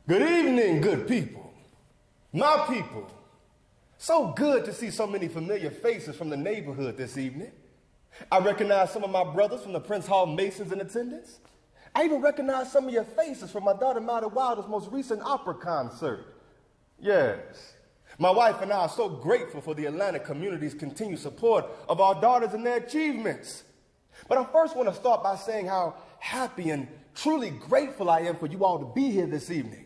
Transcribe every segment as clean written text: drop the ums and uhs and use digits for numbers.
Good evening, good people. My people. So good to see so many familiar faces from the neighborhood this evening. I recognize some of my brothers from the Prince Hall Masons in attendance. I even recognize some of your faces from my daughter Maddie Wilder's most recent opera concert. Yes. My wife and I are so grateful for the Atlanta community's continued support of our daughters and their achievements. But I first want to start by saying how happy and truly grateful I am for you all to be here this evening.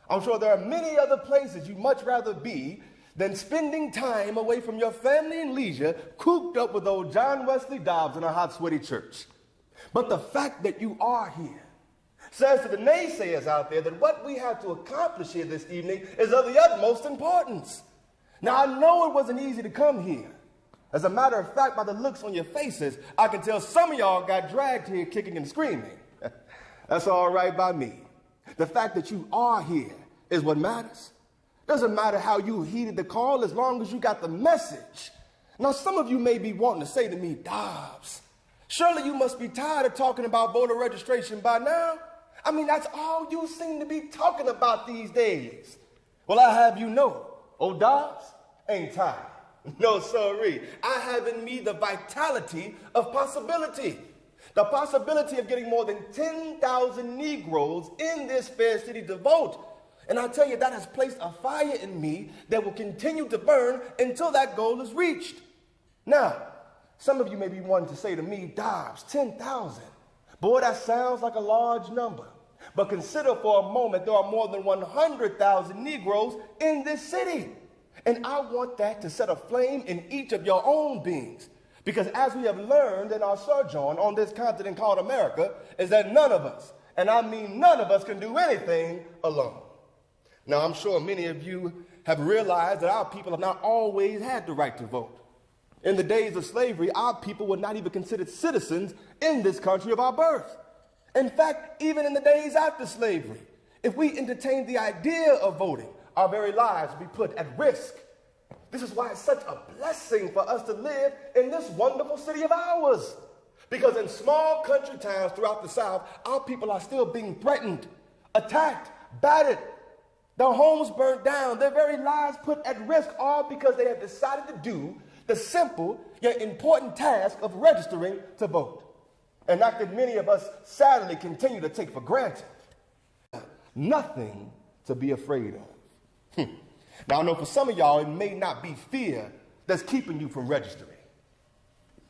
I'm sure there are many other places you'd much rather be than spending time away from your family and leisure, cooped up with old John Wesley Dobbs in a hot, sweaty church. But the fact that you are here says to the naysayers out there that what we have to accomplish here this evening is of the utmost importance. Now, I know it wasn't easy to come here. As a matter of fact, by the looks on your faces, I can tell some of y'all got dragged here kicking and screaming. That's all right by me. The fact that you are here is what matters. Doesn't matter how you heeded the call as long as you got the message. Now, some of you may be wanting to say to me, Dobbs, surely you must be tired of talking about voter registration by now. I mean, that's all you seem to be talking about these days. Well, I have you know, old Dobbs ain't tired. No, sorry. I have in me the vitality of possibility. The possibility of getting more than 10,000 Negroes in this fair city to vote. And I tell you, that has placed a fire in me that will continue to burn until that goal is reached. Now, some of you may be wanting to say to me, Dobbs, 10,000. Boy, that sounds like a large number. But consider for a moment there are more than 100,000 Negroes in this city. And I want that to set a flame in each of your own beings. Because as we have learned in our sojourn on this continent called America, is that none of us, and I mean none of us, can do anything alone. Now, I'm sure many of you have realized that our people have not always had the right to vote. In the days of slavery, our people were not even considered citizens in this country of our birth. In fact, even in the days after slavery, if we entertained the idea of voting, our very lives would be put at risk. This is why it's such a blessing for us to live in this wonderful city of ours. Because in small country towns throughout the South, our people are still being threatened, attacked, battered, their homes burnt down, their very lives put at risk, all because they have decided to do the simple yet important task of registering to vote. An act that many of us sadly continue to take for granted. Nothing to be afraid of. Now, I know for some of y'all, it may not be fear that's keeping you from registering.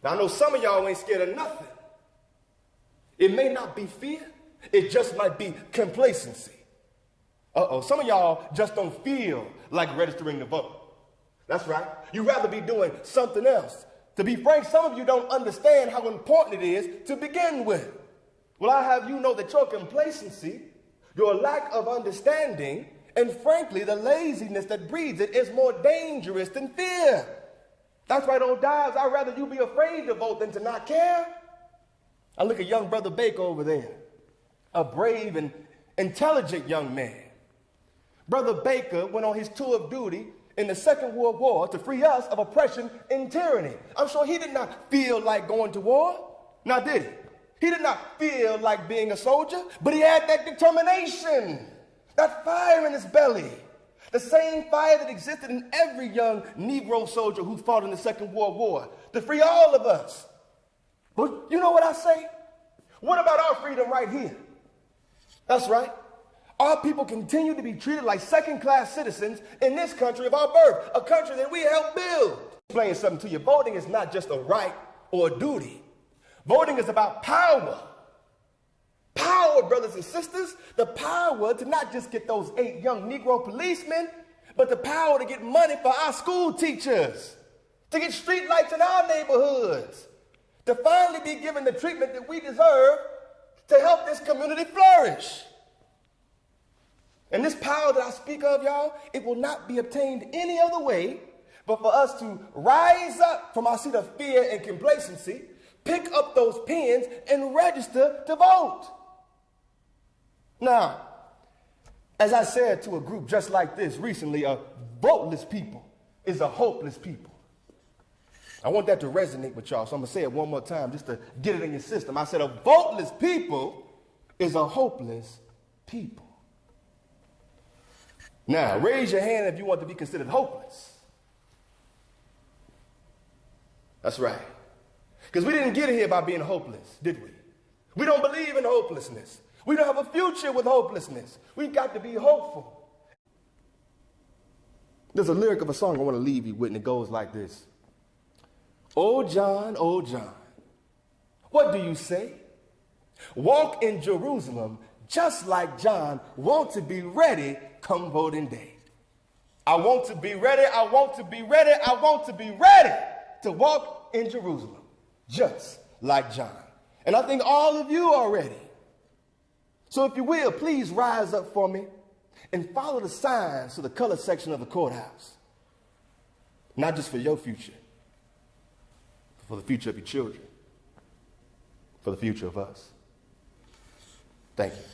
Now, I know some of y'all ain't scared of nothing. It may not be fear. It just might be complacency. Some of y'all just don't feel like registering to vote. That's right. You'd rather be doing something else. To be frank, some of you don't understand how important it is to begin with. Well, I have you know that your complacency, your lack of understanding, and frankly, the laziness that breeds it is more dangerous than fear. That's right, old Dobbs, I'd rather you be afraid to vote than to not care. I look at young brother Baker over there, a brave and intelligent young man. Brother Baker went on his tour of duty in the Second World War to free us of oppression and tyranny. I'm sure he did not feel like going to war. Now, did he? He did not feel like being a soldier, but he had that determination. That fire in his belly, the same fire that existed in every young Negro soldier who fought in the Second World War, to free all of us. But you know what I say? What about our freedom right here? That's right. Our people continue to be treated like second-class citizens in this country of our birth, a country that we helped build. Explain something to you. Voting is not just a right or a duty. Voting is about power. Power, brothers and sisters, the power to not just get those 8 young Negro policemen, but the power to get money for our school teachers, to get street lights in our neighborhoods, to finally be given the treatment that we deserve to help this community flourish. And this power that I speak of, y'all, it will not be obtained any other way but for us to rise up from our seat of fear and complacency, pick up those pens, and register to vote. Now, as I said to a group just like this recently, a voteless people is a hopeless people. I want that to resonate with y'all, so I'm going to say it one more time just to get it in your system. I said a voteless people is a hopeless people. Now, raise your hand if you want to be considered hopeless. That's right. Because we didn't get here by being hopeless, did we? We don't believe in hopelessness. We don't have a future with hopelessness. We've got to be hopeful. There's a lyric of a song I want to leave you with, and it goes like this. Oh, John, what do you say? Walk in Jerusalem just like John, want to be ready come voting day. I want to be ready, I want to be ready, I want to be ready to walk in Jerusalem just like John. And I think all of you are ready. So if you will, please rise up for me and follow the signs to the color section of the courthouse. Not just for your future, but for the future of your children, for the future of us. Thank you.